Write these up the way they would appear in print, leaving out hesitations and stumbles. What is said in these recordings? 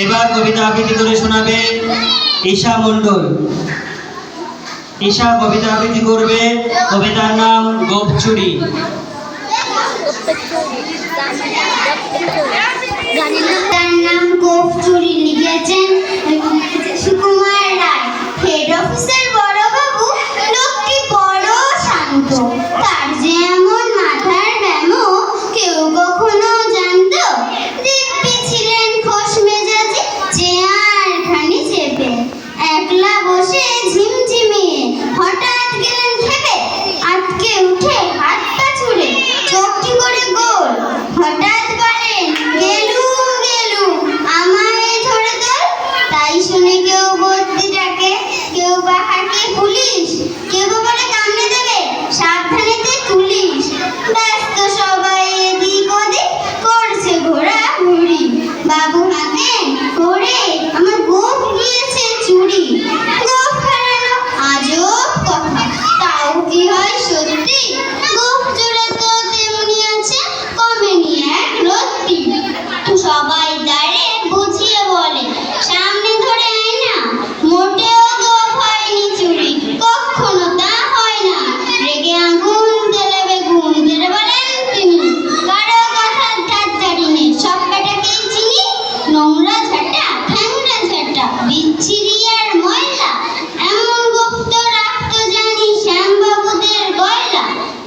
এবার কবিতা আবৃত্তি করে শোনাবে ঈশা মণ্ডল। ঈশা কবিতা আবৃত্তি করবে, কবিতার নাম গোপচুরি। গানের নাম গোপচুরি, লিখেছেন সুকুমার রায়। হেড অফিসের বড় বাবু লোকটি বড় শান্ত, তার যে এমন মাথার ব্যামো কেউ কখনো জানতো। দিব্যি ছিলেন খোশ মেজাজে, চেয়ার খানি চেপে একলা বসে ঝিমঝিমিয়ে হঠাৎ গেলেন খেপে। আটকে উঠে হাত পা ছুড়ে চোখটি করে গোল, হঠাৎ বলেন গেলুম গেলুম আমায় ধরে তোল। তাই শুনে কেউ বদ্যি ডাকে, কেউ বা হাঁকে পুলিশ, কেউ বা বলে কামড়ে দেবে সাবধানেতে তুলিস। ব্যস্ত সবাই এদিক ওদিক করছে ঘোরা ঘুরি, বাবু হাঁকেন করে আমার গোপ গিয়েছে চুরি। গোপ হারানো আজব কথা, তাও কি হয় সত্যি? গোপ জোড়া তো তেমনি আছে, কমেনি এক রত্তি। সবাই দাঁড়ে বুঝিয়ে বলে সামনে ধরে আয় না, মোটেও গোপ হয়নি চুরি, কখনো তা হয় না। রেগে আগুন তেলে বেগুন তেলে বলেন তিনি, কারো কথার ধার ধারি নেই, সব বেটাকেই চিনি। নোংরা ঝাঁটা ঠ্যাংরা ঝাঁটা বিচ্ছিরি আর ময়লা, এমন গোপ তো রাখতো জানি শ্যামবাবুদের গয়লা।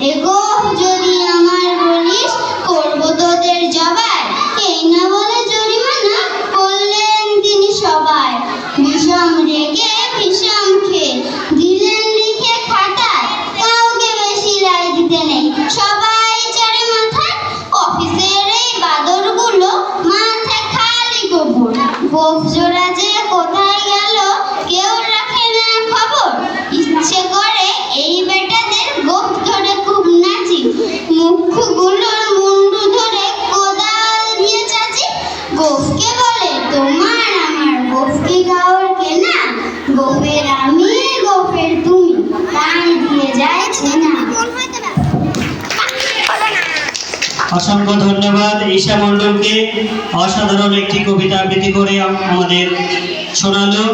এ গোপ যদি আমার বলিস করবো তোদের জবাই, এই না বলে জরিমানা করলেন তিনি সবাই। বিষম রেগে বিষম খেয়ে দিলেন লিখে খাতায়, কাউকে বেশি রায় দিতে নেই, সবাই চড়ে মাথায়। অফিসের এই বাদরগুলো মাথায় খালি গোবর, গোপ জোড়া যে কোথায় গেল কেউ রাখে না খবর। ইচ্ছে করে এই বেটাদের গোপ ধরে খুব নাচি, মুখগুলোর মুন্ডু ধরে কোদাল দিয়ে চাচি। গোফকে বলে তোমার আমার, গোফকে গাওয়ার কেনা, গোফের আমি গোফের তুমি, প্রাণ দিয়ে যায় চেনা। অসংখ্য ধন্যবাদ ঈশা মণ্ডলকে, অসাধারণ একটি কবিতা আবৃত্তি করে আমাদের শোনালো।